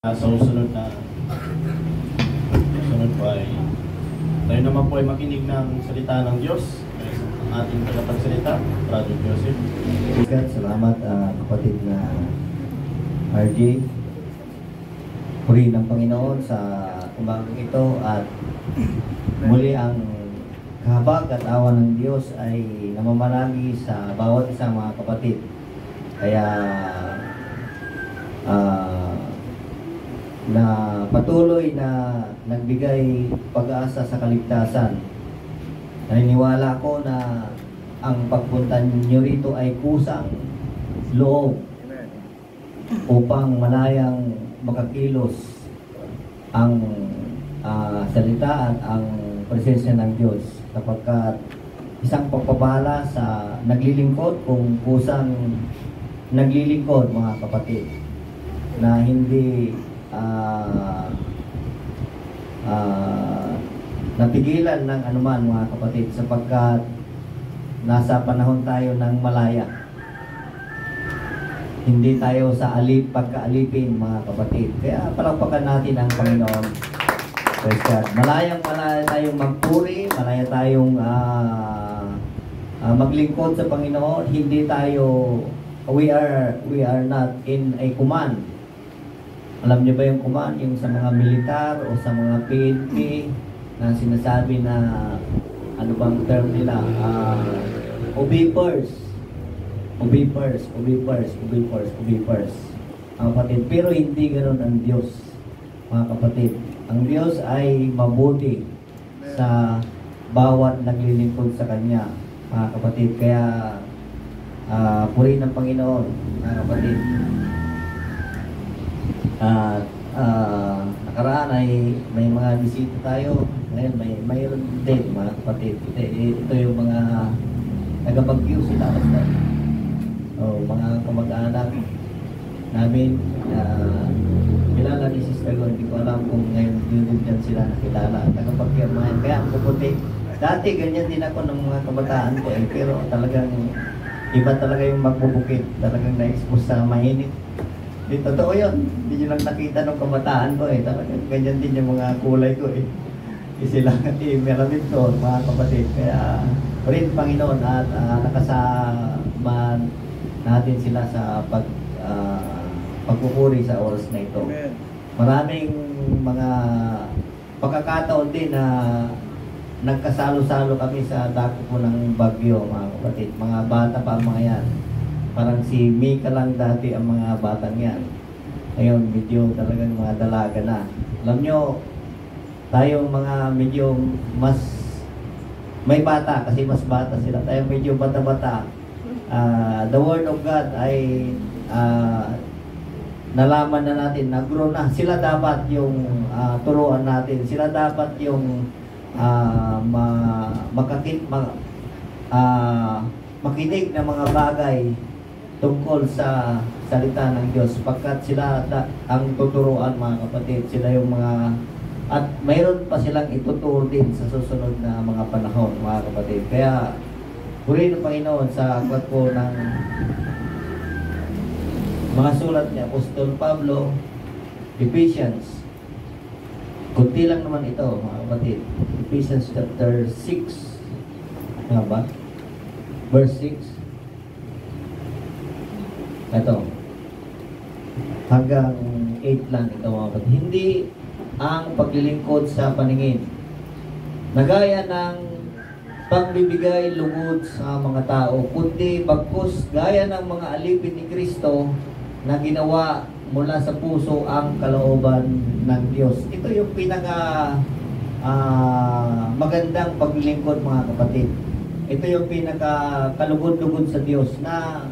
Sa susunod po ay tayo naman po ay makinig ng salita ng Diyos. Ang ating tagapagsalita, Brother Joseph. Salamat kapatid na RJ. Puri ng Panginoon sa umagang ito at muli ang kahabag at awa ng Diyos ay namamalagi sa bawat isang mga kapatid. Kaya na patuloy na nagbigay pag-asa sa kaligtasan. Naniniwala ko na ang pagpunta niyo rito ay kusang loob upang malayang makakilos ang salita at ang presensya ng Diyos, sapagkat isang pagpapala sa naglilingkod kung kusang naglilingkod, mga kapatid, na hindi napigilan ng anuman, mga kapatid, sapagkat nasa panahon tayo ng malaya. Hindi tayo sa pagkaalipin, mga kapatid. Kaya palakpakan natin ang Panginoon. Malaya tayong magpuri, malaya tayong maglingkod sa Panginoon. Hindi tayo, we are not in a command. Alam niyo ba yung command, yung sa mga militar o sa mga PNP na sinasabi na, ano bang term nila? Obeyers. Mga kapatid, pero hindi ganoon ang Diyos, mga kapatid. Ang Diyos ay mabuti sa bawat naglilingkod sa Kanya, mga kapatid. Kaya purihin ng Panginoon, mga kapatid. Nakaraan ay may mga bisita tayo. Ngayon mayroon din, mga kapatid. Ito yung mga taga-Bagyo, sila basta. Mga kamag-anak namin. Kilala ni Sister Gon, hindi ko alam kung ngayon dyan sila nakilala. Taga-Bagyo, kaya ang puputi. Dati ganyan din ako ng mga kabataan ko pero talagang iba talaga yung magbubukit. Talagang na-expose sa mainit. Totoo yun. Hindi nyo lang nakita ng kabataan ko Talagang ganyan din yung mga kulay ko Sila meron to, mga kapatid. Kaya rin Panginoon at nakasama natin sila sa pagpupuri sa oras na ito. Amen. Maraming mga pagkakataon din na nagkasalo-salo kami sa dako po ng Bagyo, mga kapatid. Mga bata pa ang mga yan. Parang si Mika lang dati ang mga batang yan. Ngayon, medyo talagang mga dalaga na. Alam nyo, tayong mga medyo mas may bata, kasi mas bata sila. Tayo medyo bata-bata. The Word of God ay nalaman na natin, nag-grow na. Sila dapat yung turuan natin. Sila dapat yung makinig ng mga bagay tungkol sa salita ng Diyos, pagkat sila ang tuturuan, mga kapatid. Sila yung mga, at mayroon pa silang ituturo din sa susunod na mga panahon, mga kapatid. Kaya purihin ng Panginoon sa aklat po ng mga sulat niya, Apostol Pablo, Ephesians. Kunti lang naman ito, mga kapatid. Ephesians chapter 6. Nga ba? Verse 6. Ito. Hanggang 8 lang ito, mga kapatid. Hindi ang paglilingkod sa paningin nagaya ng pagbibigay lugod sa mga tao, kundi bagkus gaya ng mga alipin ni Kristo na ginawa mula sa puso ang kalooban ng Diyos. Ito yung pinaka magandang paglilingkod, mga kapatid. Ito yung pinaka kalugod-lugod sa Diyos, na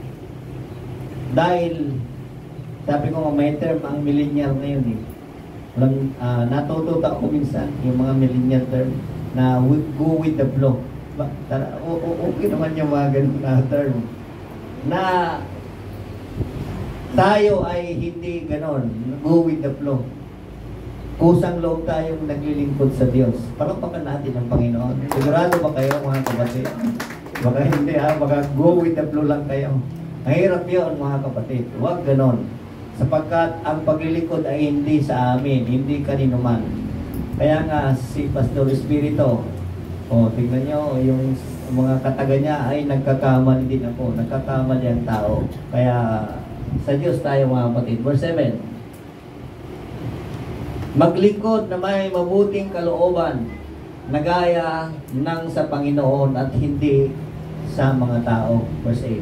dahil sabi ko may term ang millennial ngayon natututo ako minsan yung mga millennial term na go with the flow. Okay naman yung mga ganun na term na tayo ay hindi ganon, go with the flow. Kusang loob tayong naglilingkod sa Diyos. Palakpakan natin ang Panginoon. Sigurado ba kayo, mga kapatid? Baka hindi baka go with the flow lang kayo. Mahirap yun, mga kapatid. Huwag ganon. sapagkat ang paglilingkod ay hindi sa amin, hindi kanino man. Kaya nga si Pastor Espiritu, tingnan nyo, yung mga kataga niya ay nagkakamali din ako, nagkakamali ang tao. Kaya sa Diyos tayo mga kapatid. Verse 7, maglingkod na may mabuting kalooban, nagaya ng sa Panginoon at hindi sa mga tao. Verse 8,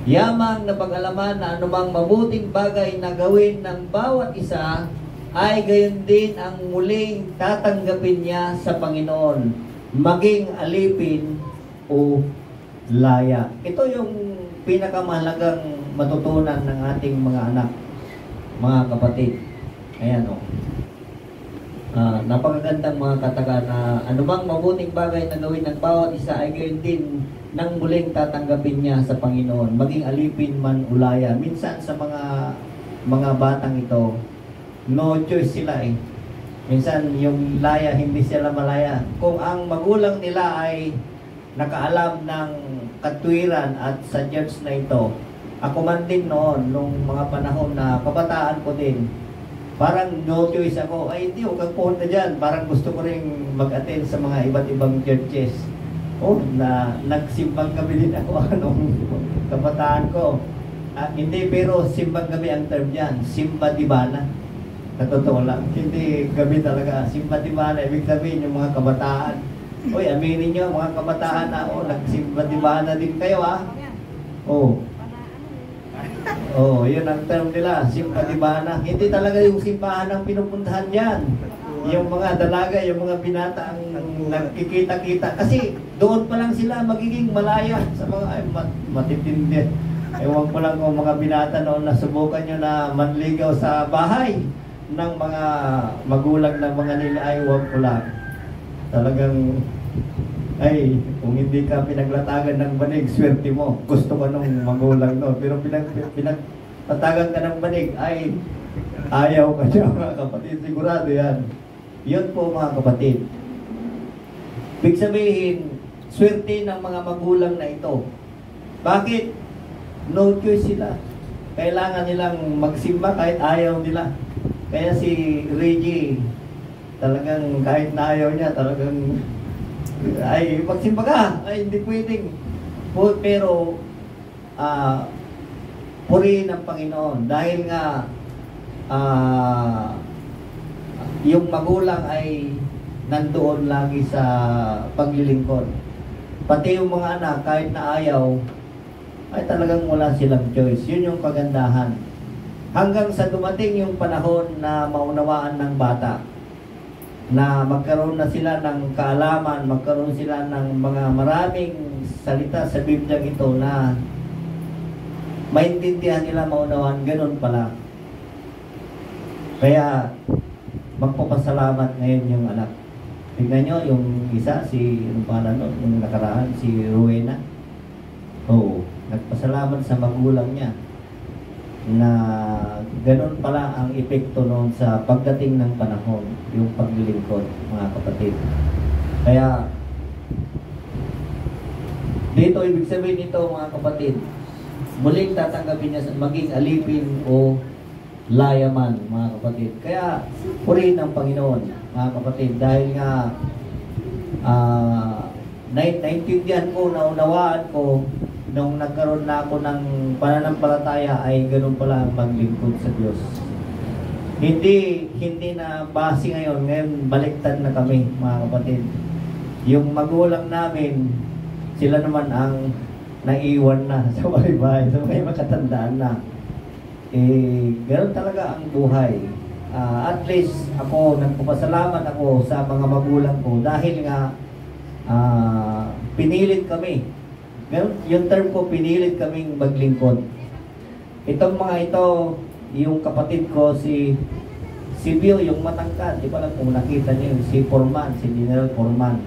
yamang na pag-alaman na anumang mabuting bagay na gawin ng bawat isa ay gayon din ang muling tatanggapin niya sa Panginoon, maging alipin o laya. Ito yung pinakamahalagang matutunan ng ating mga anak, mga kapatid. Ayan o. Napakagandang mga kataga na anumang mabuting bagay na gawin ng bawat isa ay gayon din nang muling tatanggapin niya sa Panginoon, maging alipin man ulaya. Minsan sa mga batang ito, no choice sila eh. Minsan yung laya, hindi sila malaya. Kung ang magulang nila ay nakaalam ng katwiran at sa church na ito, ako man din noon, nung mga panahon na kabataan ko din, parang no choice ako, ay hindi, huwag kang pumunta dyan. Parang gusto ko rin mag-attend sa mga iba't ibang churches. Nagsimbang kami din ako nung kabataan ko. Hindi, pero simbang kami ang term dyan, simba dibana. Sa totoo lang, hindi kami talaga simba dibana. Ibig sabihin yung mga kabataan. Uy, aminin nyo, mga kabataan na, nagsimba dibana din kayo yun ang term nila, simba dibana. Hindi talaga yung simbahan ang pinupuntahan dyan. Yung mga dalaga, yung mga binata ang nagkikita-kita. Kasi doon pa lang sila magiging malaya sa mga matitindi. Ewan ko lang kung mga binata noon nasubukan nyo na manligaw sa bahay ng mga magulang ng mga nila, ay ewan ko lang. Talagang, kung hindi ka pinaglatagan ng banig, swerte mo. Gusto ko nung magulang no. Pero pinagtatagan ka ng banig, ay ayaw ka niya mga kapatid. Sigurado yan. Yun po mga kapatid. Ibig sabihin, swerte ng mga magulang na ito. Bakit? No choice sila. Kailangan nilang magsimba kahit ayaw nila. Kaya si Reggie, talagang kahit na ayaw niya, talagang ay magsimba ka, ay hindi pwedeng. Pero purihin ng Panginoon dahil nga yung magulang ay nandoon lagi sa paglilingkod. Pati yung mga anak, kahit na ayaw, ay talagang wala silang choice. Yun yung kagandahan. Hanggang sa dumating yung panahon na maunawaan ng bata, na magkaroon na sila ng kaalaman, magkaroon sila ng mga maraming salita sa Biblia ito na maintindihan nila, maunawaan, ganun pala. Kaya magpapasalamat ngayon yung anak. Tignan nyo, yung isa, anong pangalan nun, yung nakaraan, si Rowena. Nagpasalamat sa magulang niya na ganun pala ang epekto noon sa pagdating ng panahon, yung paglilingkod, mga kapatid. Kaya dito, ibig sabihin nito mga kapatid, muling tatanggapin niya maging alipin o layaman, mga kapatid. Kaya purihin ng Panginoon, mga kapatid, dahil nga naintindihan ko, naunawaan ko nung nagkaroon na ako ng pananampalataya, ay ganun pala ang paglingkod sa Diyos. Hindi na base ngayon baliktad na kami, mga kapatid. Yung magulang namin, sila naman ang naiwan na sa bahay-bahay, so may makatandaan na. Ganoon talaga ang buhay. At least ako, nagpapasalamat ako sa mga magulang ko dahil nga pinilit kami. Ganun, yung term ko, pinilit kaming maglingkod. Itong mga ito, yung kapatid ko, si Bio, yung matangkad, di ba lang kung nakita niyo, si Foreman, si General Foreman.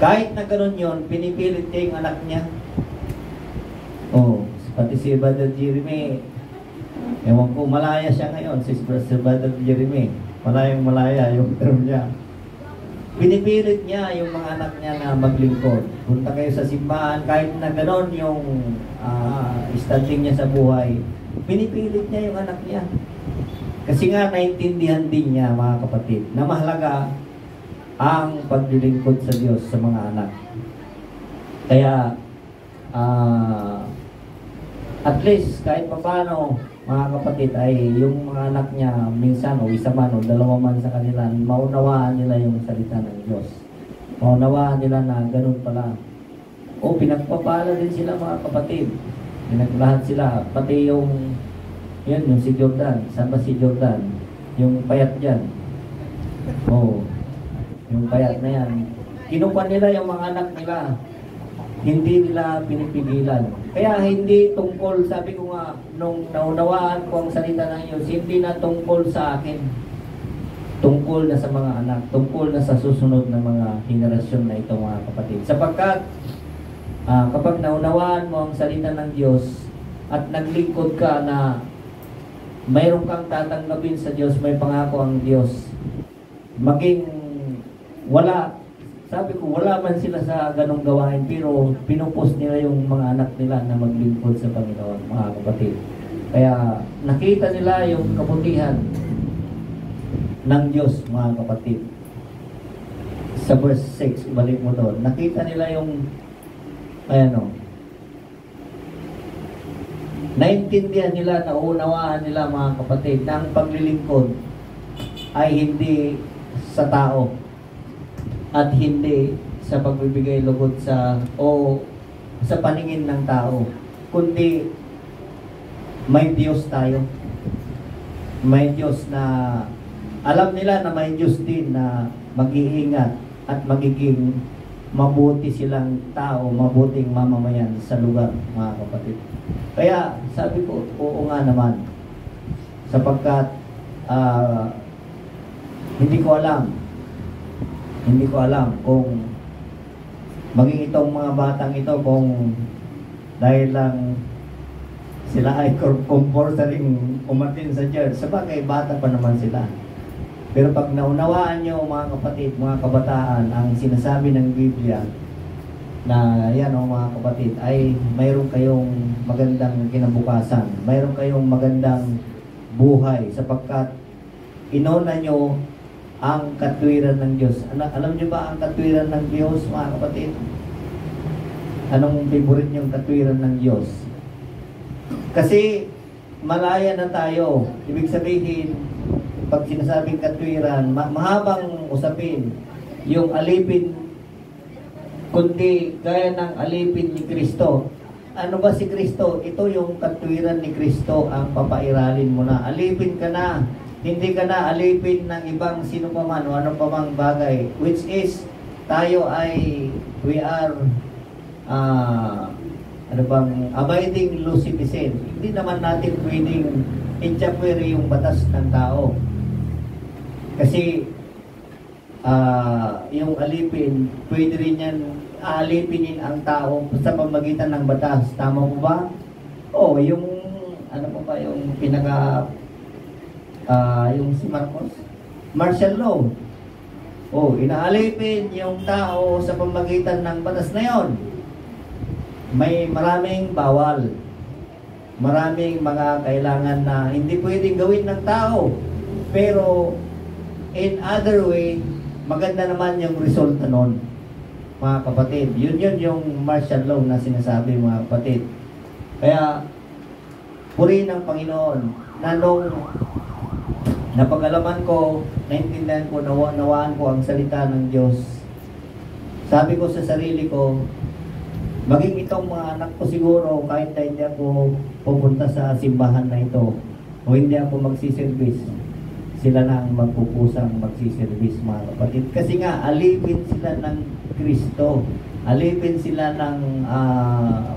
Kahit na ganun yun, pinipilit niya yung anak niya. Pati si Brother Jeremy, ewan ko, malaya siya ngayon, si Brother Jeremy. Malaya yung term niya. Pinipilit niya yung mga anak niya na maglingkod. Punta kayo sa simbahan, kahit na gano'n yung standing niya sa buhay, pinipilit niya yung anak niya. Kasi nga naintindihan din niya, mga kapatid, na mahalaga ang paglilingkod sa Diyos sa mga anak. Kaya, at least kahit paano, mga kapatid, ay yung mga anak niya minsan o isa man o dalawa man sa kanila, maunawaan nila yung salita ng Diyos. Maunawaan nila na ganun pala. O pinagpapala din sila, mga kapatid. Pinaglahat sila, pati yung si Jordan. Saan ba si Jordan? Yung payat dyan. O, yung payat na yan. Kinukuha nila yung mga anak nila. Hindi nila pinipigilan. Kaya hindi tungkol, sabi ko nga, nung naunawaan ko ang salita ng Diyos, hindi na tungkol sa akin. Tungkol na sa mga anak, tungkol na sa susunod na mga henerasyon na ito, mga kapatid. Sapagkat, kapag naunawaan mo ang salita ng Diyos at naglingkod ka na mayroon kang tatanggapin sa Diyos, may pangako ang Diyos, maging wala. Sabi ko, wala man sila sa ganong gawain, pero pinupos nila yung mga anak nila na maglingkod sa Panginoon, mga kapatid. Kaya nakita nila yung kabutihan ng Diyos, mga kapatid. Sa verse 6, ibalik mo doon. Nakita nila yung, naintindihan nila, naunawaan nila, mga kapatid, na ang paglilingkod ay hindi sa tao at hindi sa pagbibigay lugod sa paningin ng tao, kundi may Diyos tayo. May Diyos na alam nila na may Diyos din na mag-iingat at magiging mabuti silang tao, mabuting mamamayan sa lugar, mga kapatid. Kaya sabi ko, oo nga naman, sapagkat hindi ko alam kung maging itong mga batang ito, kung dahil lang sila ay compulsory umatin sa church. Sabagay, bata pa naman sila. Pero pag naunawaan nyo, mga kapatid, mga kabataan, ang sinasabi ng Biblia, na yan mga kapatid, ay mayroon kayong magandang kinabukasan, mayroon kayong magandang buhay, sapagkat inuna nyo ang katwiran ng Diyos. Alam niyo ba ang katwiran ng Diyos, mga kapatid? Anong favorite niyong katwiran ng Diyos? Kasi malaya na tayo. Ibig sabihin, pag sinasabing katwiran, mahabang usapin. Yung alipin, kundi gaya ng alipin ni Kristo. Ano ba si Kristo? Ito yung katwiran ni Kristo ang papairalin mo na. Alipin ka na. Hindi ka na alipin ng ibang sino pa man o ano pa mang bagay, which is tayo ay we are abiding Lucificen. Hindi naman natin pwedeng i-chapwere yung batas ng tao. Kasi yung alipin, pwede rin yan alipinin ang tao sa pamagitan ng batas. Tama mo ba? O yung yung pinaka yung si Marcos, martial law. Inaalipin yung tao sa pamagitan ng batas na yon. May maraming bawal. Maraming mga kailangan na hindi pwedeng gawin ng tao. Pero, in other way, maganda naman yung resulta nun, mga kapatid. Yun yung martial law na sinasabi, mga kapatid. Kaya, purihin ng Panginoon na nung napag-alaman ko, naintindihan ko, nawaan ko ang salita ng Diyos. Sabi ko sa sarili ko, maging itong mga anak ko siguro, kahit na hindi ako pupunta sa simbahan na ito, o hindi ako magsiservice, sila na ang magpupusang magsiservice, mga kapatid. Kasi nga, alipin sila ng Kristo. Alipin sila ng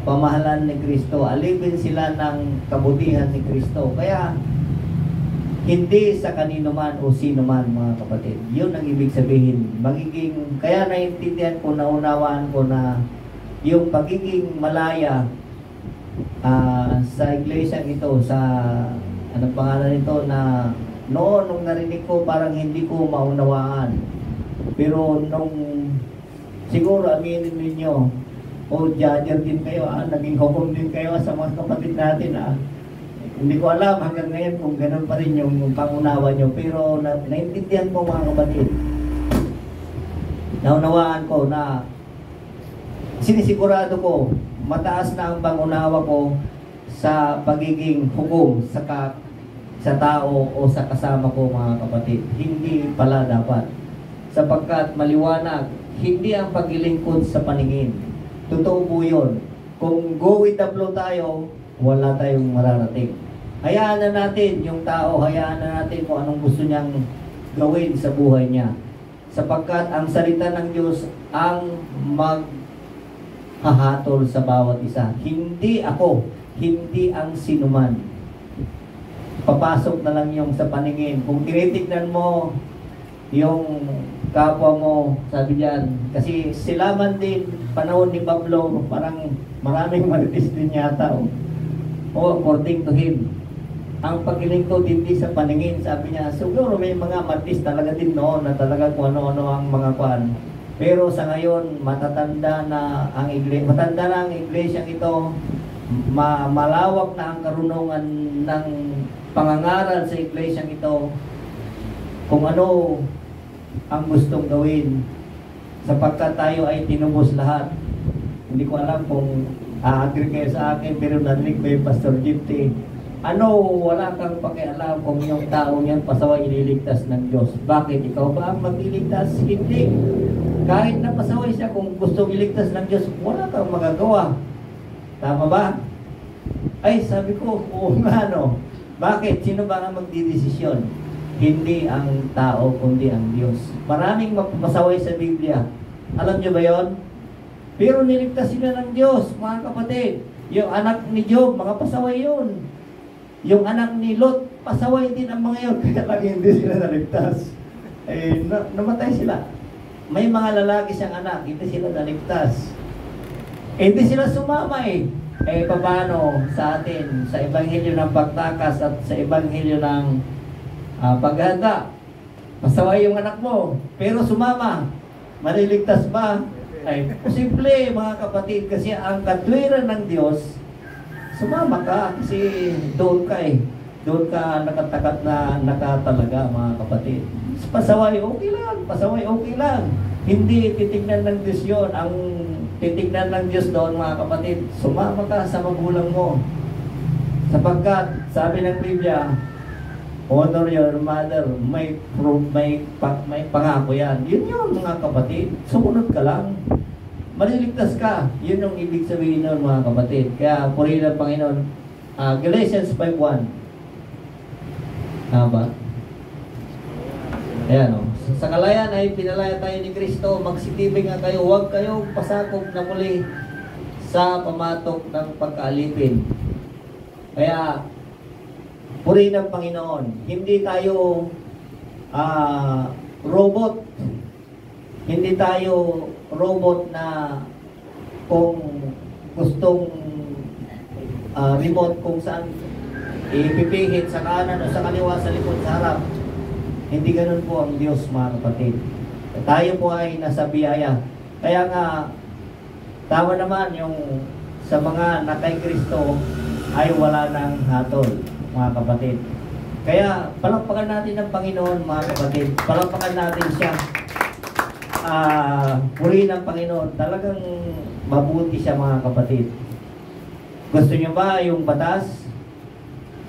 pamahalan ni Kristo. Alipin sila ng kabutihan ni Kristo. Kaya, hindi sa kanino man o sino man, mga kapatid. Yun ang ibig sabihin. Kaya naintindihan ko, naunawaan ko na yung pagiging malaya sa iglesia ito, sa anong pangalan nito, na noon nung narinig ko, parang hindi ko maunawaan. Pero nung siguro aminin ninyo, o judger din kayo, naging hukom din kayo sa mga kapatid natin. Hindi ko alam hanggang ngayon kung ganun pa rin yung pangunawa nyo. Pero naintindihan ko mga kapatid. Naunawaan ko na sinisigurado ko, mataas na ang pangunawa ko sa pagiging hukom sa tao o sa kasama ko mga kapatid. Hindi pala dapat. Sapagkat maliwanag, hindi ang paglilingkod sa paningin. Totoo po yun. Kung go with the flow tayo, wala tayong mararating. Hayaan na natin yung tao, hayaan na natin kung anong gusto niyang gawin sa buhay niya. Sapagkat ang salita ng Diyos ang maghahatol sa bawat isa. Hindi ako, hindi ang sinuman. Papasok na lang yung sa paningin. Kung tinitignan mo yung kapwa mo, sabi diyan, kasi sila man din, panahon ni Pablo, parang maraming marites din yata. According to him. Ang paglilingkod hindi sa paningin, sabi niya, siguro may mga martis talaga din noon na talaga kung ano-ano ang mga kwan. Pero sa ngayon, matanda na ang iglesia ito, malawak na ang karunungan ng pangangaral sa iglesia ito, kung ano ang gustong gawin, sapagkat tayo ay tinubos lahat. Hindi ko alam kung agree kayo sa akin, pero narinig ko yung Pastor Gypty. Wala kang pakialam kung yung tao niyan pasaway ililigtas ng Diyos. Bakit? Ikaw ba ang magliligtas? Hindi. Kahit na pasaway siya, kung gustong iligtas ng Diyos, wala kang magagawa. Tama ba? Ay, sabi ko, oo nga no. Bakit? Sino ba ang magdidesisyon? Hindi ang tao, kundi ang Diyos. Maraming pasaway sa Biblia. Alam niyo ba yon? Pero niligtas sila ng Diyos, mga kapatid. Yung anak ni Job, mga pasaway yun. Yung anak ni Lot, pasaway din ang mga yun. Kaya lang hindi sila naligtas. Namatay sila. May mga lalaki siyang anak, hindi sila naligtas. Hindi sila sumama paano sa atin, sa ebanghelyo ng pagtakas at sa ebanghelyo ng paghanda? Pasaway yung anak mo, pero sumama. Maliligtas ba? Posible mga kapatid, kasi ang katwiran ng Diyos, sumama ka kasi doon ka doon ka nakatakat na nakatalaga mga kapatid. Pasaway okay lang. Hindi titignan ng Diyos yun. Ang titignan ng Diyos doon mga kapatid, sumama ka sa magulang mo. Sapagkat sabi ng Biblia, honor your mother, may pangako yan. Yun mga kapatid, sumunod ka lang. Maliligtas ka. Yun yung ibig sabihin nun mga kapatid. Kaya purihin ang Panginoon. Galatians 5:1. Tama ba? Ayan o. Sa kalayan ay pinalaya tayo ni Kristo. Magsitibig nga kayo. Huwag kayong pasakop na muli sa pamatok ng pagkaalipin. Kaya purihin ang Panginoon. Hindi tayo robot. Hindi tayo robot na kung gustong remote kung saan ipipihit sa kanan o sa kaliwa, sa likod, sa harap. Hindi ganun po ang Diyos mga kapatid. Tayo po ay nasa biyaya. Kaya nga, tama naman yung sa mga nakay Kristo ay wala nang hatol mga kapatid. Kaya palakpakan natin ang Panginoon mga kapatid. Palakpakan natin siya. Purihin ang Panginoon. Talagang mabuti siya mga kapatid. Gusto niyo ba yung batas?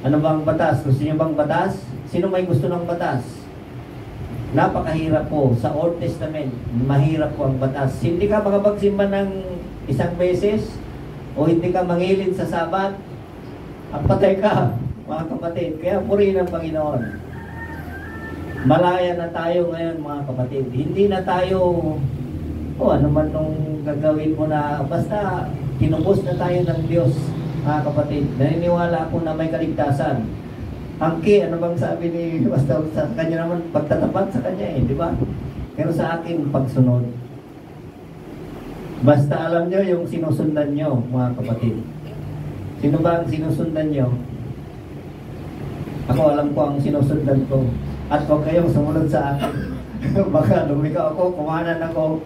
Ano bang batas? Gusto niyo bang batas? Sino may gusto ng batas? Napakahirap po. Sa Old Testament, mahirap po ang batas. Hindi ka makapagsimba ng isang beses o hindi ka mangilin sa Sabat, ang patay ka mga kapatid. Kaya purihin ang Panginoon. Malaya na tayo ngayon mga kapatid. Hindi na tayo ano man nung gagawin mo na basta kinubos na tayo ng Diyos mga kapatid. Naniniwala ako na may kaligtasan. Ang ano bang sabi ni basta sa kanya naman pagtatapat sa kanya di ba? Pero sa akin pagsunod. Basta alam nyo yung sinusundan nyo mga kapatid. Sino ba ang sinusundan nyo? Ako alam ko ang sinusundan ko. At huwag kayong sumunod sa akin. Baka lumigaw ako, kumanan ako,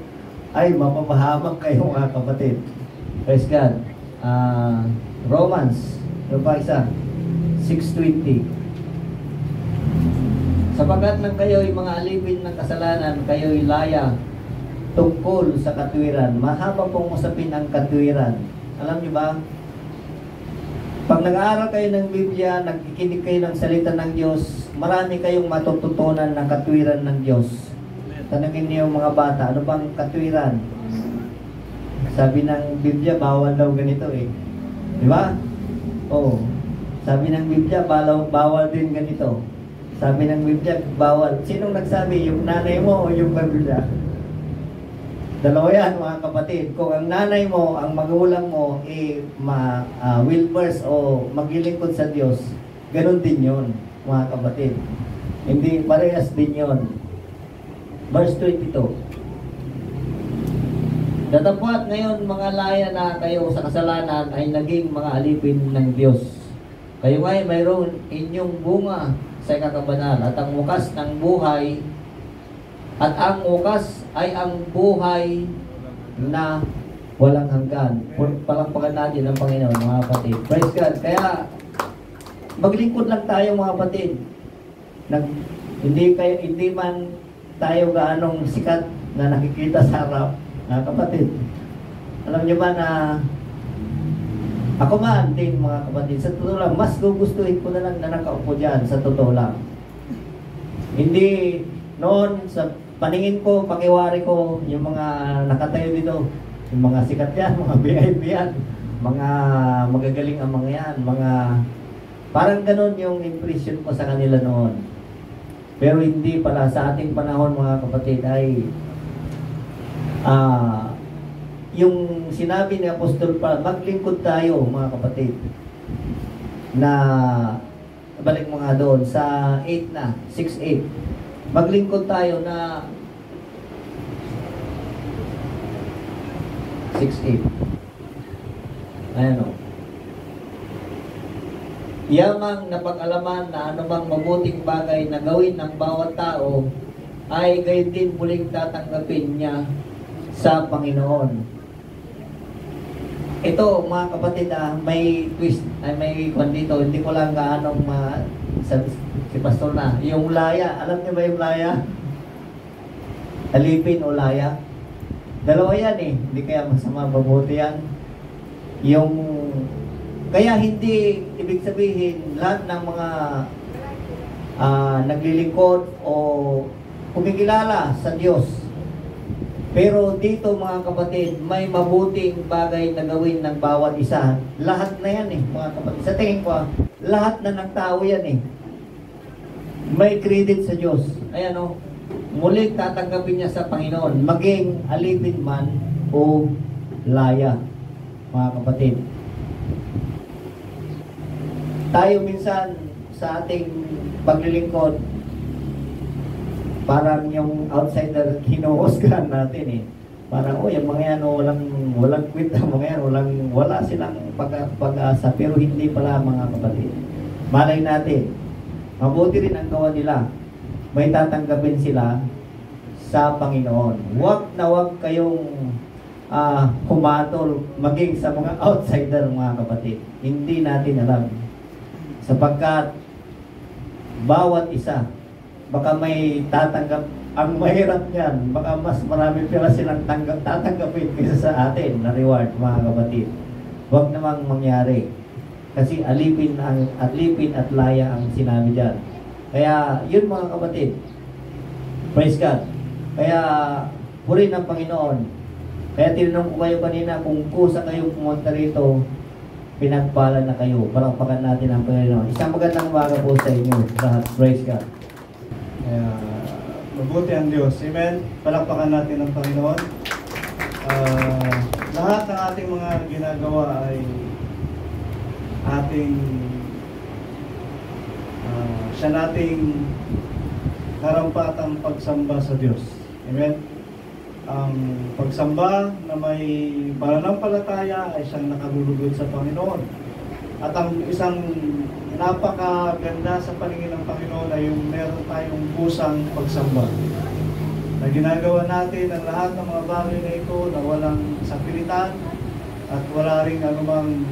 ay mapapahamak kayo mga kapatid. Praise God. Romans, yung pa isa, 6:20. Sapagkat nang kayo'y mga alipin ng kasalanan, kayo'y laya tungkol sa katwiran. Mahaba pong usapin ang katwiran. Alam niyo ba? Pag nag-aaral kayo ng Biblia, nagkikinig kayo ng salita ng Diyos, marami kayong matututunan ng katwiran ng Diyos. Tanungin niyo mga bata, ano bang katwiran? Sabi ng Biblia, bawal daw ganito eh. Di ba? Oo. Sabi ng Biblia, bawal din ganito. Sabi ng Biblia, bawal. Sinong nagsabi? Yung nanay mo o yung Biblia? Dalawa yan mga kapatid. Kung ang nanay mo, ang magulang mo, wilbers o maglilingkod sa Diyos, ganun din yun mga kapatid. Hindi parehas din yun. Verse 22. Datapwat ngayon mga laya na kayo sa kasalanan ay naging mga alipin ng Diyos. Kayo ay mayroon inyong bunga sa kakabanal at ang wakas ng buhay ay ang buhay na walang hanggan. Palakpakan natin ang Panginoon mga kapatid. Praise God. Kaya maglingkod lang tayo mga kapatid. Hindi man tayo gaanong sikat na nakikita sa harap na kapatid. Alam niyo ba na ako man din mga kapatid, sa totoo lang, mas gugustuhin ko na lang na nakaupo dyan, sa totoo lang. Hindi noon, sa paningin ko, pakiwari ko, yung mga nakatayo dito, yung mga sikat yan, mga VIP yan, mga magagaling ang mga yan, mga parang ganun yung impression ko sa kanila noon. Pero hindi pala, sa ating panahon mga kapatid ay yung sinabi ni Apostol Paul, maglingkod tayo mga kapatid, na balik mo nga doon sa 8 na, 6:8. Maglingkod tayo na 6:8. Ayan o. Yamang napag-alaman na anumang mabuting bagay na gawin ng bawat tao ay gayon din muling tatanggapin niya sa Panginoon. Ito mga kapatid, may twist, may kwan dito, hindi ko lang gaanong si Pastor na. Yung laya, alam niyo ba yung laya? Alipin o laya? Dalawa yan eh, hindi kaya masama, mabuti yan. Kaya hindi ibig sabihin lahat ng mga naglilingkod o kumikilala sa Diyos. Pero dito mga kapatid, may mabuting bagay na gawin ng bawat isa. Lahat na yan eh, mga kapatid. Sa tingin ko, lahat na ng tao yan eh. May credit sa Diyos. Ayan o, muli tatanggapin niya sa Panginoon, maging alipin man o laya, mga kapatid. Tayo minsan sa ating paglilingkod, parang yung outsider hinuhusgahan natin eh. Parang, yung mga yan, walang quit ang mga yan, wala silang pag-asa, pero hindi pala mga kapatid. Malay natin, mabuti rin ang gawa nila. May tatanggapin sila sa Panginoon. Huwag na huwag kayong humatol maging sa mga outsider mga kapatid. Hindi natin alam. Sapagkat bawat isa, baka may tatanggap, ang mahirap niyan, baka mas marami pala silang tatanggapin kaysa sa atin na reward mga kapatid. Huwag namang mangyari. Kasi alipin at laya ang sinabi dyan. Kaya yun mga kapatid, praise God. Kaya purihin ang Panginoon. Kaya tinanong ko kayo kanina, kung kusa kayong pumunta rito, pinagpala na kayo. Palakpakan natin ang Panginoon. Isang magandang umaga po sa inyo lahat. Praise God. Mabuti ang Diyos. Amen. Palakpakan natin ang Panginoon. Lahat ng ating mga ginagawa ay siya nating karampatang pagsamba sa Diyos. Amen. Ang pagsamba na may pananampalataya ay siyang nakalulugod sa Panginoon. At ang isang napakaganda sa paningin ng Panginoon ay yung meron tayong pusang pagsamba. na ginagawa natin ang lahat ng mga bagay na ito na walang sapilitan at wala rin anumang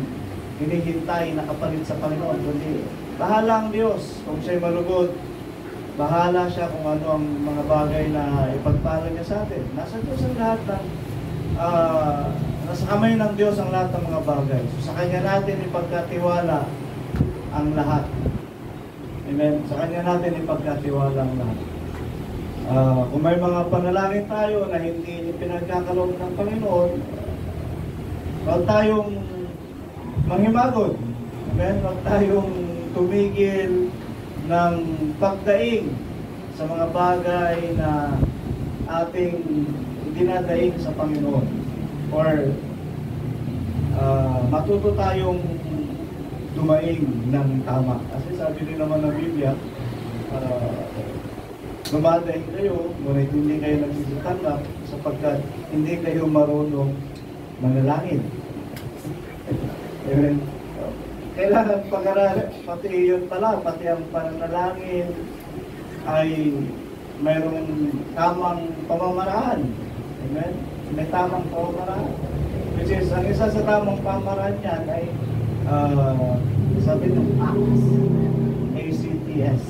hinihintay na kapalit sa Panginoon, kundi bahala ang Diyos kung siya'y malugod. Bahala siya kung ano ang mga bagay na ipagpala niya sa atin. Nasa Diyos ang lahat ng nasa kamay ng Diyos ang lahat ng mga bagay. So, sa Kanya natin ipagkatiwala ang lahat. Amen? Sa Kanya natin ipagkatiwala ang lahat. Kung may mga panalangin tayo na hindi pinagkakaloob ng Panginoon, huwag tayong manghimagod. Amen? Huwag tayong tumigil ng pagdaing sa mga bagay na ating dinadaing sa Panginoon. Or matuto tayong dumaing ng tama. Kasi sabi rin naman ng Biblia, dumadaing kayo, ngunit hindi kayo nagsisitanggap sapagkat hindi kayo marunong manalangin. Amen. Kailangan pag-aralan, pati yun pala, pati ang pananalangin ay mayroong tamang pamamaraan. Amen? May tamang pamamaraan. Which is, ang isa sa tamang pamamaraan yan ay sabi ng ACTS.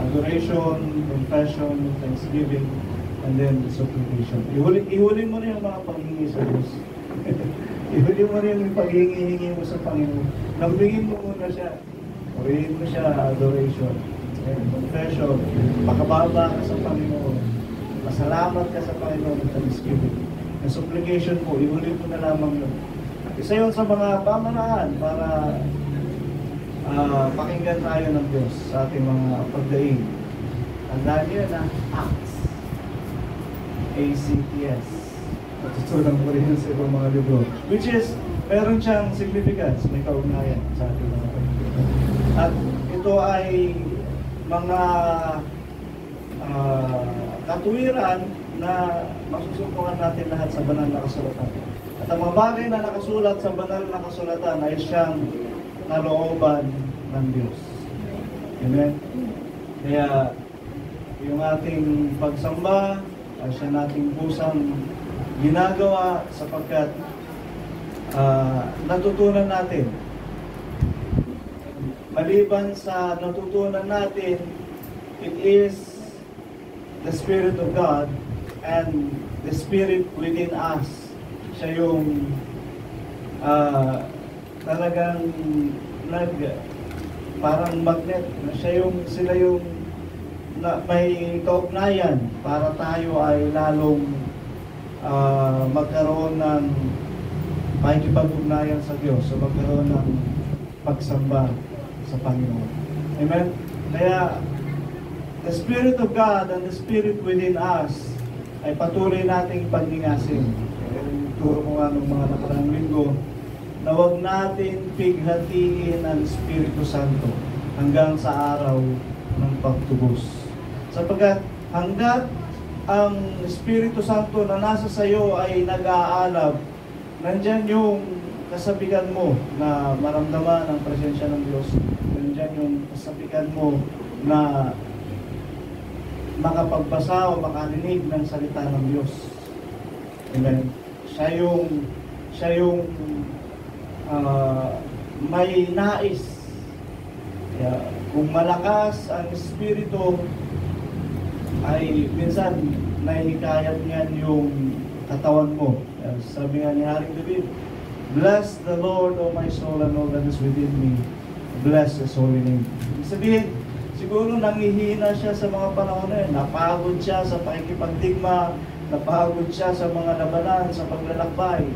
Adoration, confession, thanksgiving, and then supplication. Ihuli mo na yung mga paghingi sa Diyos. Ihuli mo na yung paghingi mo sa Panginoon. Lambingin mo muna siya. Purihin mo siya, adoration, confession, makababa ka sa Panginoon. Masalamat ka sa Panginoon at thanksgiving. Yung supplication po, ihuli mo na lamang yun. Isa yun sa mga pamanaan para pakinggan tayo ng Diyos sa ating mga pagdaing. Tandaan niyo na ACTS. ACTS. Natutunan ko rin sa ibang mga libro. Which is, meron siyang significance, may kaugnayan sa ating mga pagdaing. At ito ay mga katuwiran na masusubukan natin lahat sa banal na kasulatan. At ang mga bagay na nakasulat sa banal na kasulatan ay siyang nalooban ng Diyos. Amen? Kaya, yung ating pagsamba ay siya nating pusang ginagawa sapagkat natutunan natin. Maliban sa natutunan natin, it is the Spirit of God and the Spirit within us. Siya yung talagang parang magnet. Sila yung may kaugnayan para tayo ay lalong magkaroon ng pakikipag-ugnayan sa Diyos. So magkaroon ng pagsamba sa Panginoon. Amen? Kaya, the Spirit of God and the Spirit within us ay patuloy nating pagningasin. Turo ko nga ng mga nakaraang linggo na huwag natin pighatiin ang Espiritu Santo hanggang sa araw ng pagtubos. Sapagkat hanggat ang Espiritu Santo na nasa sayo ay nag-aalab, nandyan yung kasabihan mo na maramdaman ang presensya ng Diyos. Nandyan yung kasabihan mo na makapagbasa o makarinig ng salita ng Diyos. Amen. Siya yung may nais. Kaya, kung malakas ang Espiritu, ay minsan nahihikayat niyan yung katawan mo. Sabi nga ni Haring David, "Bless the Lord, O my soul, and all that is within me. Bless His holy name." Ibig sabihin, siguro nangihina siya sa mga panahon na yun. Napagod siya sa pakikipagdigma, napagod siya sa mga labanan, sa paglalakbay.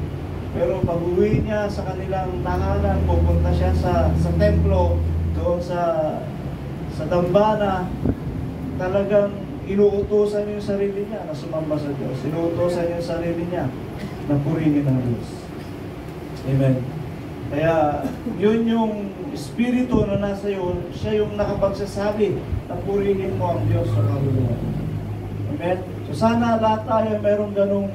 Pero pag-uwi niya sa kanilang tahanan, pupunta siya sa templo, doon sa dambana, talagang inuutosan niya yung sarili niya na sumamba sa Diyos. Inuutosan niya yung sarili niya na purihin ang Diyos. Amen. Kaya, yun yung Espiritu na nasa iyo, siya yung nakapagsasabi na purihin mo ang Diyos sa kaluluwa. Amen? So sana lahat tayo mayroong ganong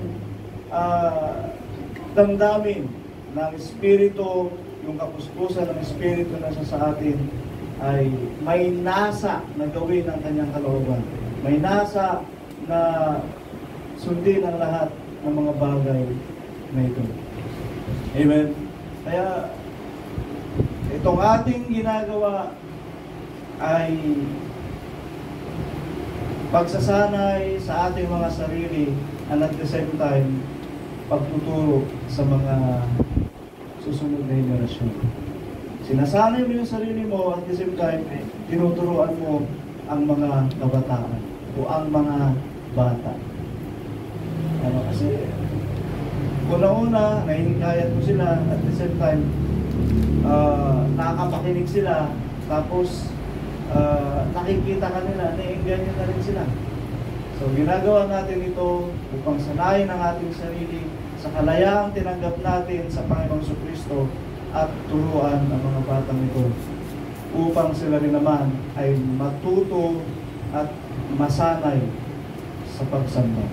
damdamin ng Espiritu, yung kapuspusan ng Espiritu na sa atin ay may nasa na gawin ang kanyang kalooban. May nasa na sundin ang lahat ng mga bagay na ito. Amen? Kaya, itong ating ginagawa ay pagsasanay sa ating mga sarili and at the same time, pagtuturo sa mga susunod na henerasyon. Sinasanay mo yung sarili mo at the same time, tinuturuan mo ang mga kabataan o ang mga bata. Kasi una-una, nahihikayat mo sila at the same time, nakakapakinig sila, tapos nakikita ka nila, naiinganyo na rin sila. So ginagawa natin ito upang sanayin ang ating sarili sa kalayaang tinanggap natin sa Panginoong Jesucristo at turuan ang mga batang ito upang sila rin naman ay matuto at masanay sa pagsamba.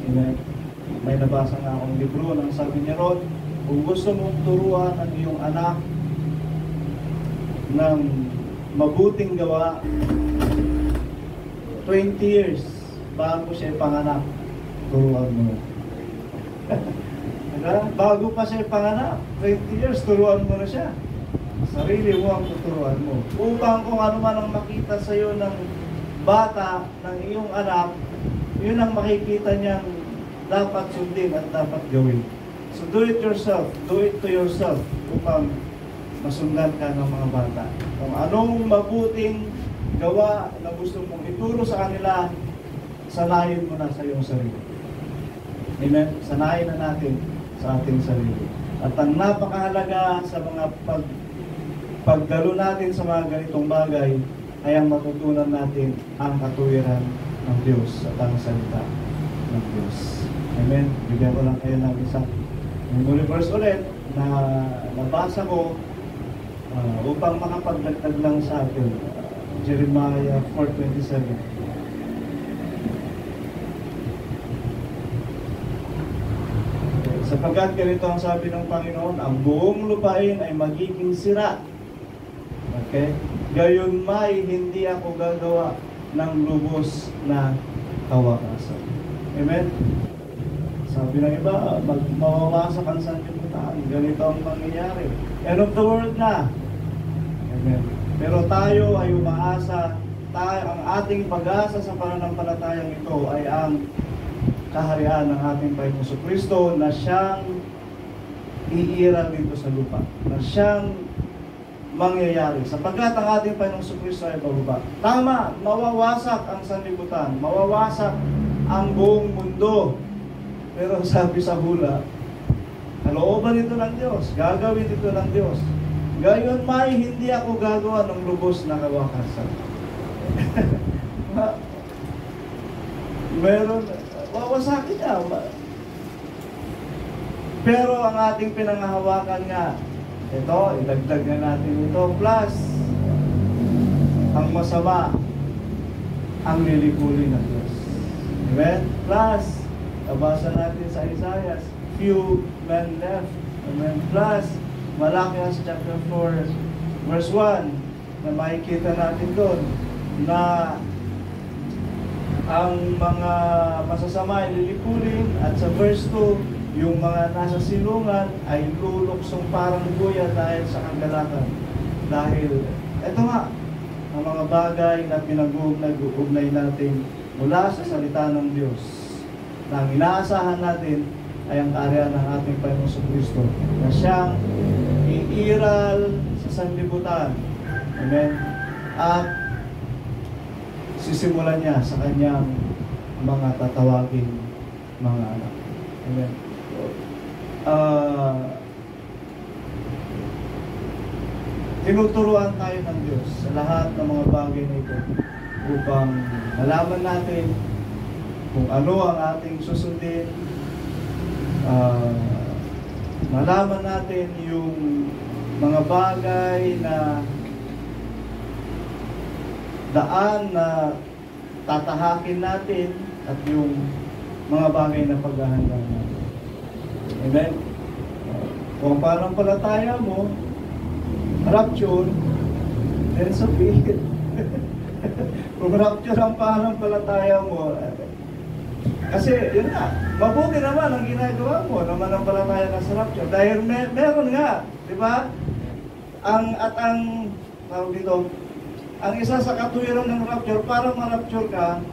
Amen. May nabasa nga akong libro ng sabi niya ron, kung gusto mong turuan ang iyong anak ng mabuting gawa, 20 years bago siya ipanganak, turuan mo. Bago pa siya ipanganak, 20 years, turuan mo na siya. Sarili mo ang tuturuan mo. Upang kung ano man ang makita sa iyo ng bata, ng iyong anak, yun ang makikita niyang dapat sundin at dapat gawin. So do it yourself, do it to yourself upang masundan ka ng mga bata. Kung anong mabuting gawa na gusto mong ituro sa kanila, sanayin mo na sa iyong sarili. Amen? Sanayin na natin sa ating sarili. At ang napakahalaga sa mga pagdalo natin sa mga ganitong bagay ay ang matutunan natin ang katuwiran ng Diyos at ang salita ng Diyos. Amen? Bigyan ko lang kayo ng isang memory verse ulit na nabasa ko upang makapagdagdag lang sa atin. Jeremiah 4:27. Sapagkat ganito ang sabi ng Panginoon, ang buong lupain ay magiging sira. Okay? Gayon may hindi ako gagawa ng lubos na kawakasan. Amen? Sabi ng iba, mawawasak ang sanlibutan. Ganito ang mangyayari. End of the world na. Amen. Pero tayo ay umaasa, ang ating pag-asa sa pananampalatayang ito ay ang kaharian ng ating Panginoong Jesucristo na siyang iiral dito sa lupa, na siyang mangyayari. Sapagkat ang ating Panginoong Jesucristo ay bababa. Tama, mawawasak ang sanlibutan, mawawasak ang buong mundo. Pero sabi sa hula, kalooban ito ng Diyos, gagawin ito ng Diyos. Gayon may hindi ako gagawa ng lubos na kawakasan. Meron, wawasakin niya. Pero ang ating pinanghahawakan nga, ito, idagdag na natin ito, plus, ang masama, ang lilikulin ng Diyos. Amen? Plus, nabasa natin sa Isaiah, few men left. Amen? Plus, Malachias chapter 4, verse 1, na makikita natin doon, na ang mga masasama ay lilikulin, at sa verse 2, yung mga nasa silungan ay luluksong parang guya dahil sa kagalakan. Dahil, eto nga, ang mga bagay na pinag-uugnay natin mula sa salita ng Diyos, na ang inaasahan natin ay ang kaharian ng ating Panginoong Jesucristo, na siyang iiral sa sanlibutan. Amen? At sisimulan niya sa kanyang mga tatawagin mga anak. Amen. Tinuturuan tayo ng Diyos sa lahat ng mga bagay na ito upang malaman natin kung ano ang ating susundin, malaman natin yung mga bagay na daan na tatahakin natin at yung mga bagay na paghahanda natin. Amen? Kung pananampalataya mo, rapture, then so be it. Kung rapture ang pananampalataya mo, Kasi yun nga, mabuti naman ang ginagawa mo na manampalataya ka sa rapture. Dahil meron nga, di ba? Tawag dito, ang isa sa katuwiran ng rapture, para ma-rapture ka,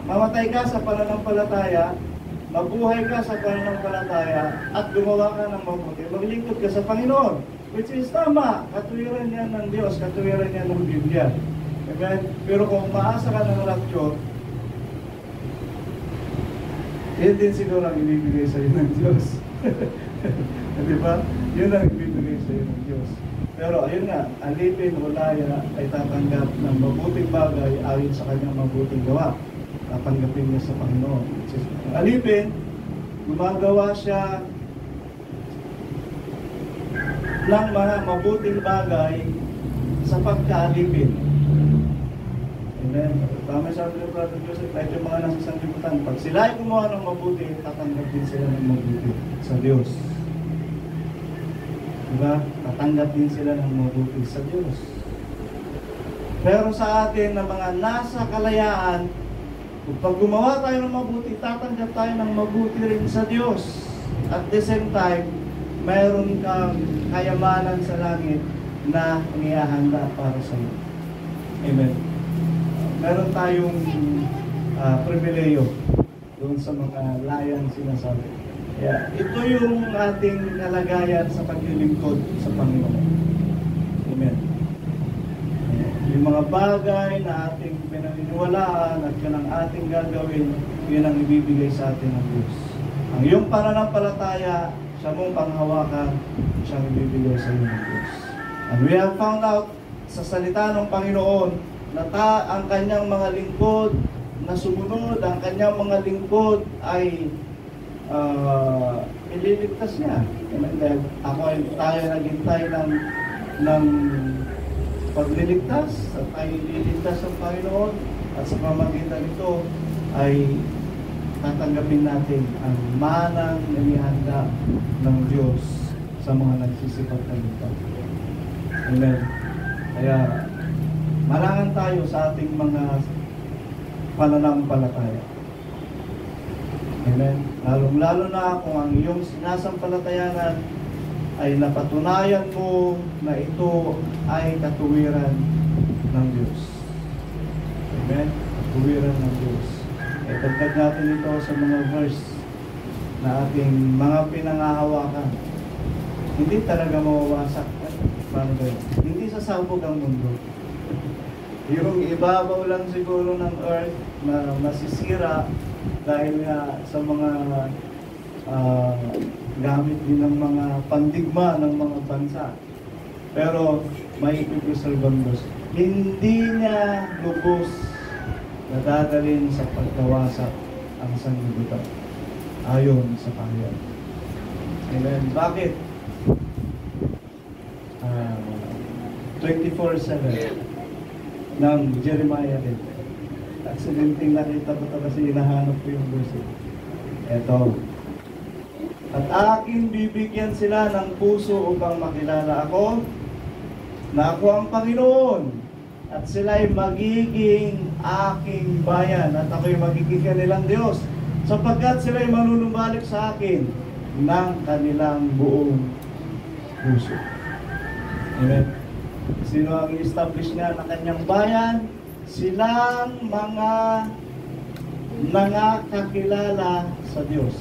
mamatay ka sa pananampalataya, mabuhay ka sa pananampalataya, at gumawa ka ng mabuti. Maglingkod ka sa Panginoon. Which is tama. Katuwiran yan ng Diyos, katuwiran yan ng Biblia. Amen? Pero kung maasa ka ng rapture, yun din siguro ang ibibigay sa iyo ng Diyos. Di ba? Yun ang ibibigay sa iyo ng Diyos. Pero ayun nga, alipin o laya ay tatanggap ng mabuting bagay ayon sa kanyang mabuting gawa. Tatanggapin niya sa Panginoon. Alipin, gumagawa siya ng mga mabuting bagay sa pagkaalipin. Amen. Tama sabi ng Brother Joseph, kahit yung mga nasa sanlibutan, pag sila ay gumawa ng mabuti, tatanggap din sila ng mabuti sa Diyos. Diba? Tatanggap din sila ng mabuti sa Diyos. Pero sa atin na mga nasa kalayaan, pag gumawa tayo ng mabuti, tatanggap tayo ng mabuti rin sa Diyos. At the same time, mayroon kang kayamanan sa langit na inihahanda para sa iyo. Amen. Meron tayong pribileyo doon sa mga layang sinasabi. Kaya ito yung ating kalagayan sa paglilingkod sa Panginoon. Amen. Yung mga bagay na ating pinaniniwalaan at yun ang ating gagawin, yun ang ibibigay sa atin ng Diyos. Ang iyong pananampalataya, siya mong panghawakan, siya ang ibibigay sa iyo ng Diyos. And we have found out sa salita ng Panginoon na ang kanyang mga lingkod na sumunod, ang kanyang mga lingkod ay ililigtas niya. Dahil tayo naghintay ng pagliligtas at tayo ililigtas ng Panginoon at sa pamagitan nito ay tatanggapin natin ang manang inihanda ng Diyos sa mga nagsisipagkalita. Amen. Kaya marangan tayo sa ating mga pananampalataya. Amen. Lalong-lalo na kung ang iyong sinasampalatayanan ay napatunayan mo na ito ay katuwiran ng Diyos. Amen. Katuwiran ng Diyos. Dagdag natin ito sa mga verse na ating mga pinangahawakan. Hindi talaga mawawasak. Paano ba yun? Hindi sasabog ang mundo. Yung ibabaw lang siguro ng earth na masisira dahil nga sa mga gamit din ng mga pandigma ng mga bansa. Pero may ipipreserve Diyos. Hindi niya lubos na dadalhin sa pagkawasak ang sanlibutan ayon sa Panginoon. Amen. Bakit? 24:7 ng Jeremiah din. Accidenting nakita ko ito kasi hinahanap ko yung verse. Ito. At aking bibigyan sila ng puso upang makilala ako na ako ang Panginoon. At sila'y magiging aking bayan at ako'y magiging kanilang Diyos sapagkat sila'y manunumbalik sa akin ng kanilang buong puso. Amen. Sino ang i-establish nga na kanyang bayan? Silang mga nangakakilala sa Diyos.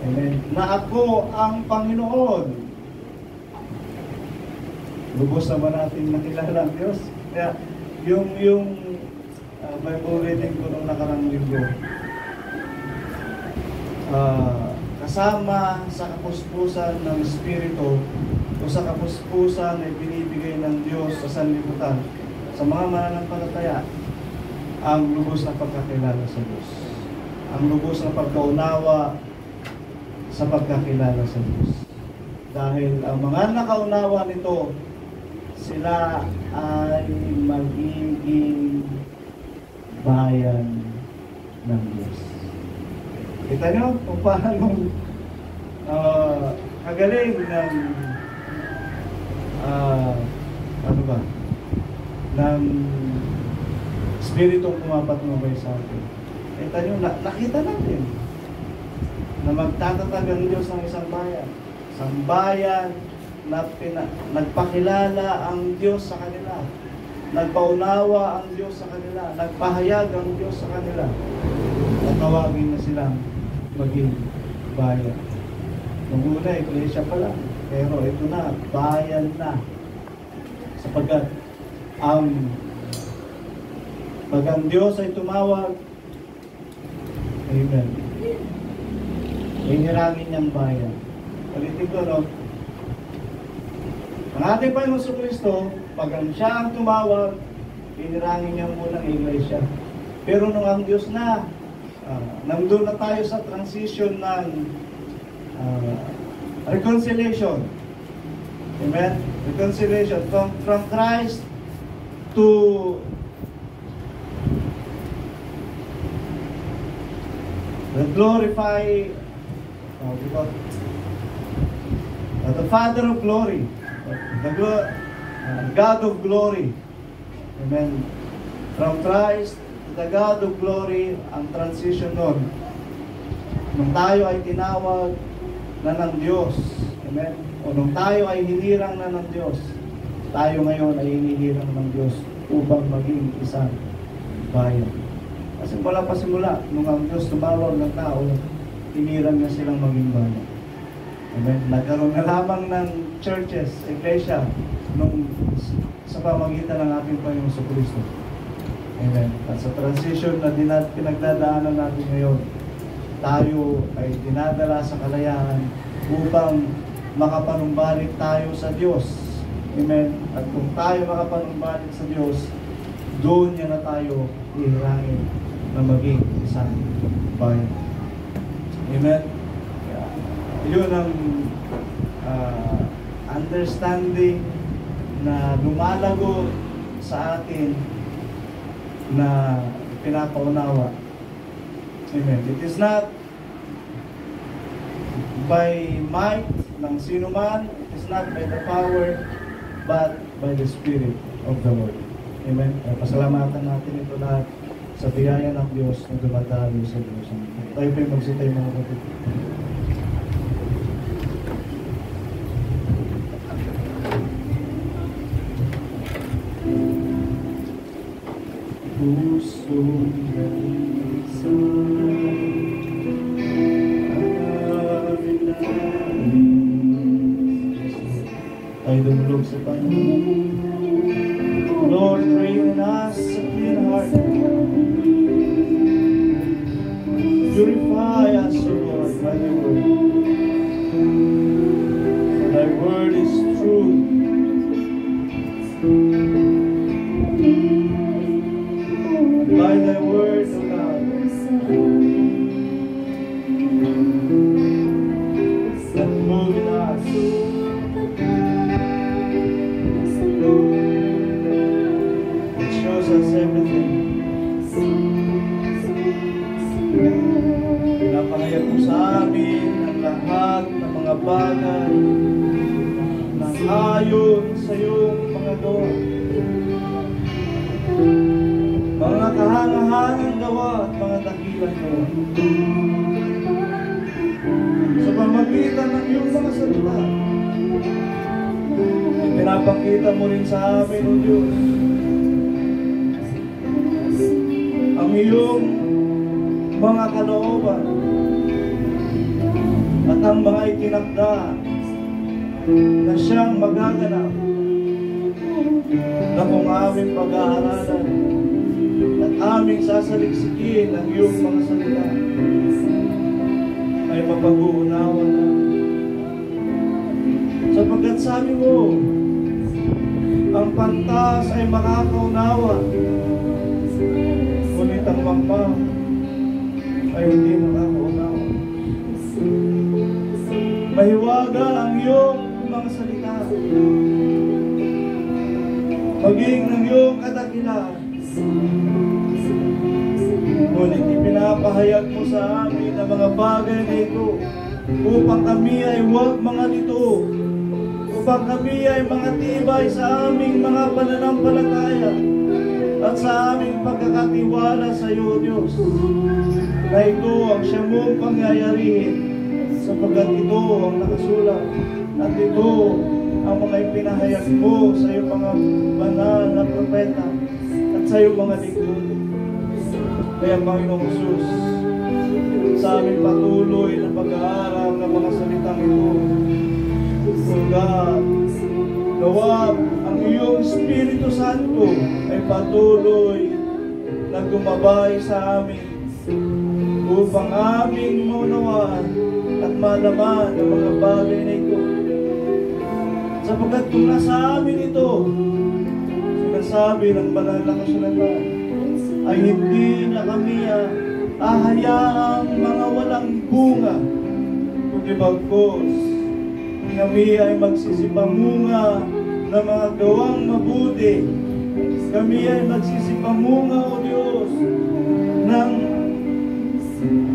Amen. Na ako ang Panginoon. Lubos naman natin nakilala ang Diyos. Kaya yung Bible reading ko nung nakarang linggo, kasama sa kapuspusan ng Espiritu o sa kapuspusan na binibigay ng Diyos sa sanlibutan, sa mga mananampalataya, ang lubos na pagkakilala sa Diyos. Ang lubos na pagkaunawa sa pagkakilala sa Diyos. Dahil ang mga nakaunawa nito, sila ay magiging bayan ng Diyos. Kita nyo kung paano kagaling ng ng Espiritong pumapatnubay sa atin. Kita nyo, nakita natin na magtatatag ang Diyos ng isang bayan. Isang bayan na nagpakilala ang Diyos sa kanila. Nagpaunawa ang Diyos sa kanila. Nagpahayag ang Diyos sa kanila. Tatawagin na silang maging bayan. Nung una, iglesia pa lang. Pero ito na, bayan na. Sapagkat pag ang Diyos ay tumawag, amen, hinirangin niyang bayan. Palitin ko, no? Ang ating Panginoon Jesucristo, pag siya ang tumawag, hinirangin niya muna ang iglesia. Pero nung ang Diyos na, nandun na tayo sa transition ng reconciliation. Amen? Reconciliation. From Christ to the the Father of glory, God of glory. Amen. From Christ to the God of glory, ang transition nun. Nung tayo ay tinawag na ng Diyos, amen, o nung tayo ay hinirang na ng Diyos, tayo ngayon ay hinihirang ng Diyos upang maging isang bayan. Kasi mula pa simula, nung ang Diyos tumawag ng tao, hinirang niya silang maging bayan. Amen. Nagkaroon na lamang ng churches, iglesia, sa pamagitan ng ating Panginoong Jesucristo. Amen. At sa transition na pinagdadaanan natin ngayon, tayo ay dinadala sa kalayaan upang makapanumbalik tayo sa Diyos. Amen. At kung tayo makapanumbalik sa Diyos, doon niya na tayo ihirangin na maging isang bayan. Amen. Yun ang understanding na lumalago sa atin na pinapaunawa. Amen. It is not by might ng sino man, it is not by the power, but by the Spirit of the Lord. Amen. Pasalamatan natin ito lahat sa biyaya ng Diyos na dumadalo sa Diyos. Tayo po yung magsitay mga kapatid. Pusong ay dumulog sa Panginoon. Lord, create in us a clean heart. Purify us, O Lord, by Thy word. Thy word is truth. By Thy word, O God, that move in us. It shows us everything. Pinapahayag mo sa amin ang lahat ng mga bagay na ayon sa iyong mga gawa. Mga kahangahangang gawa at mga dakilang gawa. Sa pamagitan ng iyong mga salita, pinapakita mo rin sa amin, O Diyos, ang iyong mga kalooban at ang mga itinakda na siyang magaganap na kung aming pag-aaralan at aming sasaliksikin ang iyong mga salita ay mapag-uunawa na. Sapagkat sabi mo, ang pantas ay makakaunawa, ngunit ang mangmang ay hindi makakaunawa. Mahiwaga ang iyong mga salita, maging ng iyong kadakilaan, ngunit ipinapahayag mo sa amin ang mga bagay na ito upang kami ay huwag mga lito, upang kami ay mga tibay sa aming mga pananampalataya at At sa aming pagkakatiwala sa iyo, Diyos, na ito ang siya mong pangyayarihin, sapagkat ito ang nakasulat at ito ang mga ipinahayag mo sa iyong mga banal na propeta at sa iyong mga lingkod. Kaya Panginoong Jesus, sa aming patuloy na pag-aaral ng mga salitang ito, O God, nawa ang iyong Espiritu Santo ay patuloy na gumabay sa amin upang aming maunawaan at malaman ang mga bagay na ito. Sapagkat kung nasa amin ito, sinasabi ng banal na kasulatan, ay hindi na kami hayaang mga walang bunga, kundi bagkus kami ay magsisipamunga ng mga gawang mabuti. Kami ay magsisipamunga, O Diyos, ng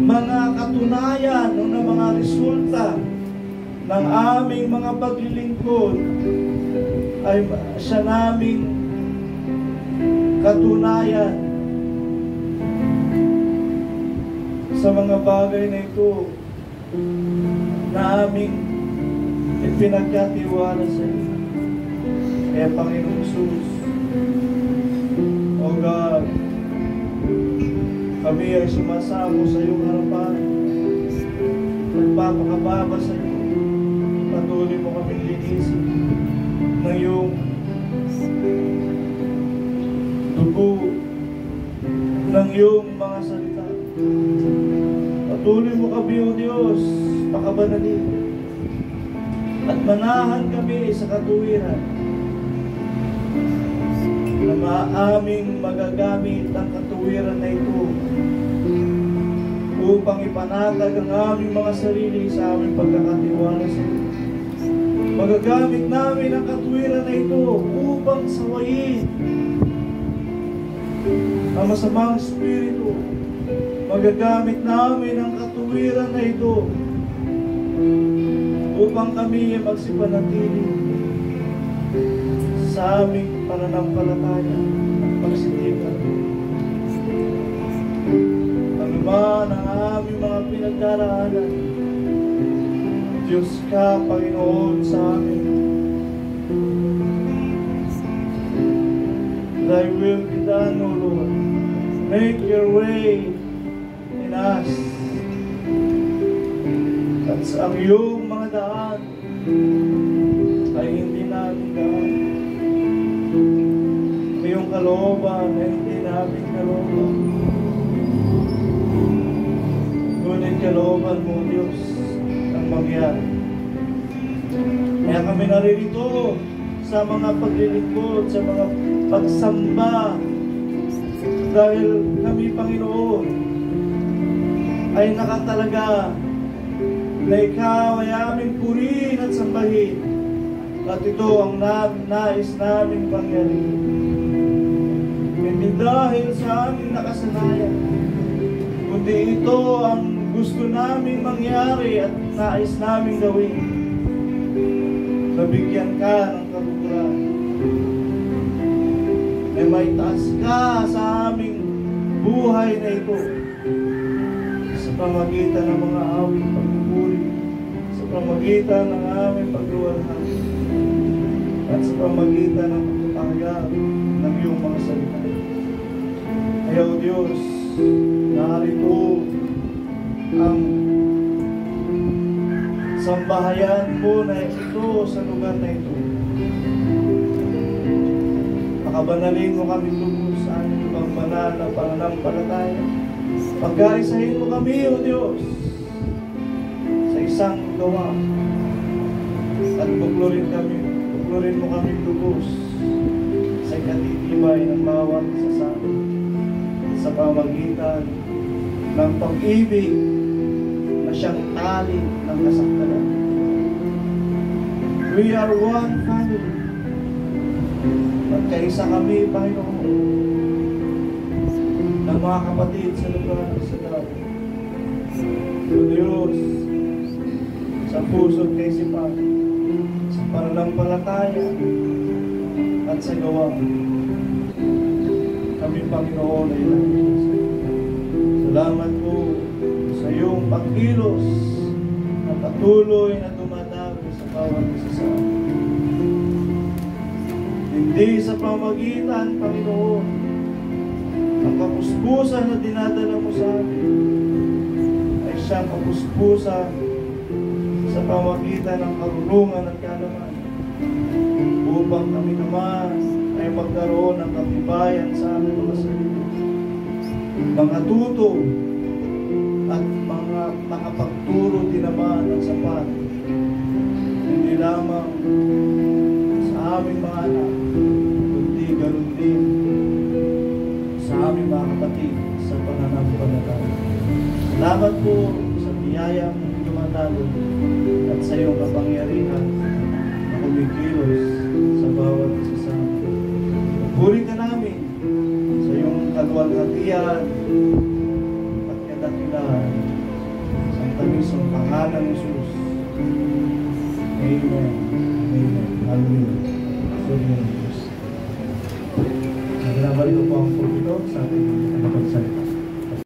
mga katunayan o ng mga resulta ng aming mga paglilingkod ay siya naming katunayan sa mga bagay na ito na aming ipinagkatiwala sa iyo. Kaya Panginoong Jesus, O God, kami ay sumasamo sa iyong harapan, nagpapakababa sa iyo. Patuloy mo kaming linisin ng iyong dugo, ng iyong mga salita. Patuloy mo kami, O Diyos, pakabanalin at manahan kami sa katuwiran na maaming magagamit ang katuwiran na ito upang ipanatag ang aming mga sarili sa aming pagkakatiwala sa iyo. Magagamit namin ang katuwiran na ito upang sawayin ang masamang espiritu. Magagamit namin ang katuwiran na ito upang kami magsipanatili sa aming pananampalataya at pagsitikap. Ano man ang aming mga pinagdaraanan, Diyos ka, Panginoon, sa amin. Thy will be done, O Lord. Make your way in us. At sa iyong mga daan ay hindi namin daan. Iyong kalooban ay hindi namin kalooban. Ngunit kalooban mo, Diyos, ang mangyari. Kaya kami naririto sa mga paglilingkod, sa mga pagsamba, dahil kami, Panginoon, ay nakatalaga na ikaw ay aming purihin at sambahin, at ito ang nais naming pangyarihin. Hindi dahil sa aming nakasanayan, kundi ito ang gusto naming mangyari at nais naming gawin. Nabigyan ka ng kabukuran, ay may taas ka sa aming buhay na ito sa pamagitan ng mga awit pagpupuri, sa pamagitan ng aming pagluwalhati, at sa pamagitan ng pagpapahayag ng iyong mga salita. Kaya, O Diyos, narito ang sambahayan mo na ito sa lugar na ito. Pakabanalin mo kami tungkol sa aming ibang banal na pananampalataya. Pagkaisahin mo kami, O Diyos, sa isang gawa, at buklurin mo kami lubos sa ikatitibay ng bawat isa sa amin, sa pamagitan ng pag-ibig na siyang tali ng kasangkalan. We are one family. Magkaisa kami, Panginoon, ng mga kapatid sa lugar sa dati. O Diyos, sa puso't kaisipan, sa pananampalataya at sa gawa. Kami Panginoon ay nandito sa iyo. Salamat po sa iyong pagkilos na patuloy na dumadago sa bawat isa sa amin. Hindi sa pamagitan, Panginoon, ang kapuspusan na dinadala mo sa amin ay siyang kapuspusan sa pamagitan ng karunungan at kaalaman upang kami naman ay magkaroon ng katibayan sa aming mga sarili, mga tuto at mga makapagturo din naman ng sapat, hindi lamang sa aming mga anak, kundi ganoon din sa aming mga kapatid sa pananampalataya. Salamat po sa biyayang dumatalo at sa iyong kapangyarihan na kumikilos sa bawat isa sa amin. Puri ka namin sa iyong kaluwalhatian at kadakilaan sa tamisong pangalan ng Jesus. Amen. Amen. Hallelujah. Puri ng Diyos. Nabalik ko po ang pulpito sa ating